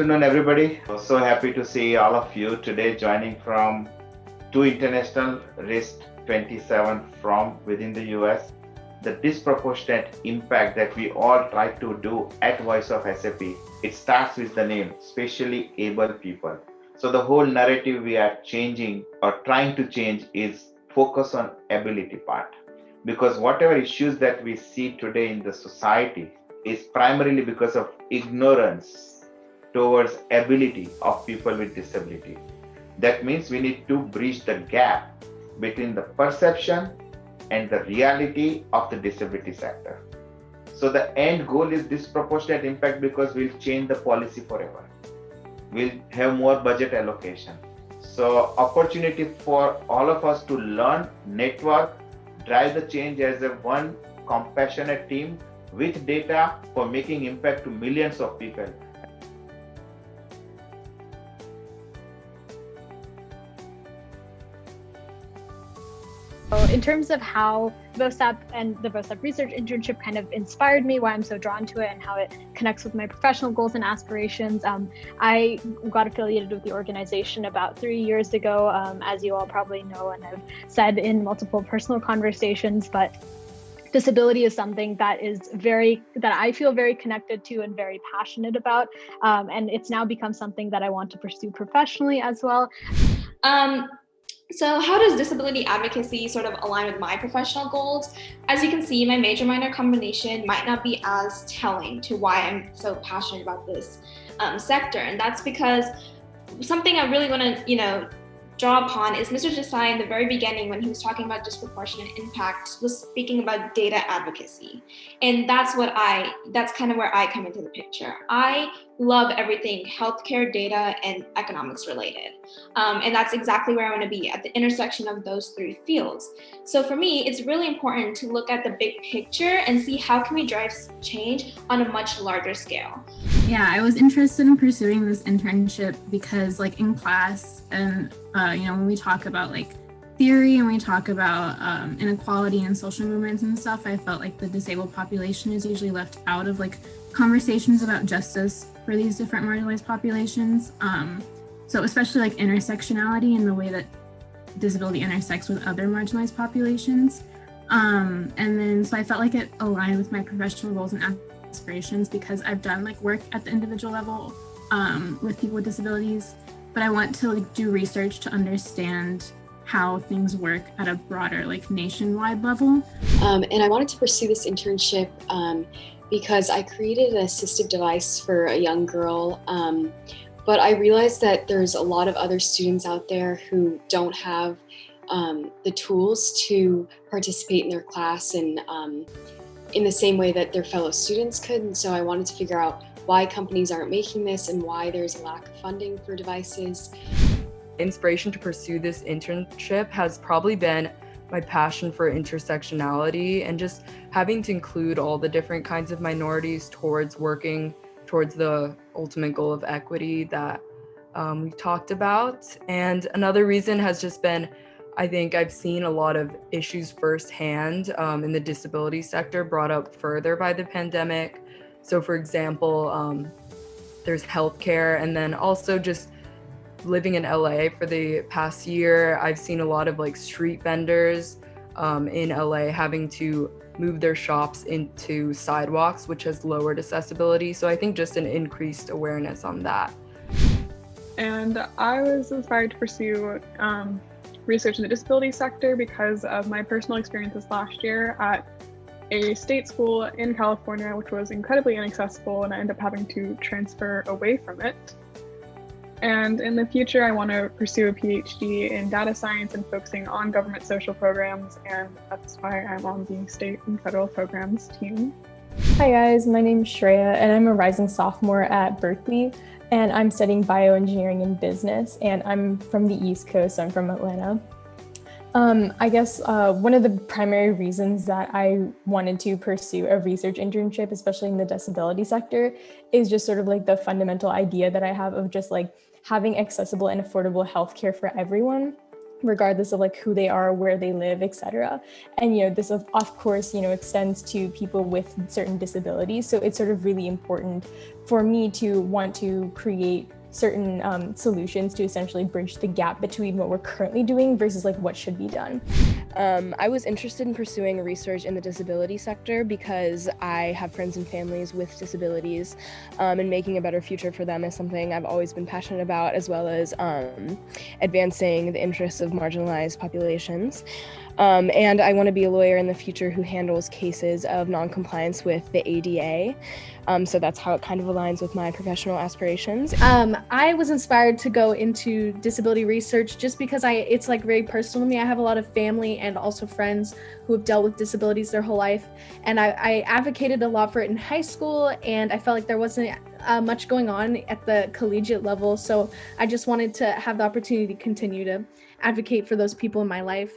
afternoon, everybody. So happy to see all of you today joining from two international RIST 27 from within the US. The disproportionate impact that we all try to do at Voice of SAP, it starts with the name, specially able people. So the whole narrative we are changing or trying to change is focus on ability part. Because whatever issues that we see today in the society is primarily because of ignorance towards ability of people with disability. That means we need to bridge the gap between the perception and the reality of the disability sector. So the end goal is disproportionate impact because we'll change the policy forever. We'll have more budget allocation. So opportunity for all of us to learn, network, drive the change as a one compassionate team with data for making impact to millions of people. So in terms of how VOSAP and the VOSAP research internship kind of inspired me, why I'm so drawn to it and how it connects with my professional goals and aspirations, I got affiliated with the organization about 3 years ago, as you all probably know and have said in multiple personal conversations, but disability is something that I feel very connected to and very passionate about. And it's now become something that I want to pursue professionally as well. So how does disability advocacy sort of align with my professional goals? As you can see, my major-minor combination might not be as telling to why I'm so passionate about this sector. And that's because something I really want to, draw upon is Mr. Desai in the very beginning when he was talking about disproportionate impact was speaking about data advocacy. And that's kind of where I come into the picture. I love everything healthcare, data, and economics related. And that's exactly where I want to be, at the intersection of those three fields. So for me, it's really important to look at the big picture and see how can we drive change on a much larger scale. Yeah, I was interested in pursuing this internship because in class and, when we talk about theory and we talk about inequality and social movements and stuff, I felt like the disabled population is usually left out of conversations about justice for these different marginalized populations. So especially intersectionality and the way that disability intersects with other marginalized populations. And then so I felt like it aligned with my professional goals and aspirations because I've done work at the individual level with people with disabilities, but I want to do research to understand how things work at a broader nationwide level. And I wanted to pursue this internship because I created an assistive device for a young girl, but I realized that there's a lot of other students out there who don't have the tools to participate in their class and in the same way that their fellow students could. And so I wanted to figure out why companies aren't making this and why there's a lack of funding for devices. Inspiration to pursue this internship has probably been my passion for intersectionality and just having to include all the different kinds of minorities towards working towards the ultimate goal of equity that we talked about. And another reason has just been, I think I've seen a lot of issues firsthand in the disability sector brought up further by the pandemic. So for example, there's healthcare, and then also just living in LA for the past year, I've seen a lot of street vendors in LA having to move their shops into sidewalks, which has lowered accessibility. So I think just an increased awareness on that. And I was inspired to pursue research in the disability sector because of my personal experiences last year at a state school in California, which was incredibly inaccessible, and I ended up having to transfer away from it. And in the future, I want to pursue a PhD in data science and focusing on government social programs, and that's why I'm on the state and federal programs team. Hi guys, my name is Shreya, and I'm a rising sophomore at Berkeley, and I'm studying bioengineering and business, and I'm from the East Coast, so I'm from Atlanta. I guess one of the primary reasons that I wanted to pursue a research internship, especially in the disability sector, is just sort of the fundamental idea that I have of just having accessible and affordable healthcare for everyone. regardless of like who they are, where they live, etc. And this of course extends to people with certain disabilities. So it's sort of really important for me to want to create certain solutions to essentially bridge the gap between what we're currently doing versus like what should be done. I was interested in pursuing research in the disability sector because I have friends and families with disabilities, and making a better future for them is something I've always been passionate about, as well as advancing the interests of marginalized populations. And I want to be a lawyer in the future who handles cases of non-compliance with the ADA. So that's how it kind of aligns with my professional aspirations. I was inspired to go into disability research just because it's like very personal to me. I have a lot of family and also friends who have dealt with disabilities their whole life. And I advocated a lot for it in high school, and I felt like there wasn't much going on at the collegiate level. So I just wanted to have the opportunity to continue to advocate for those people in my life.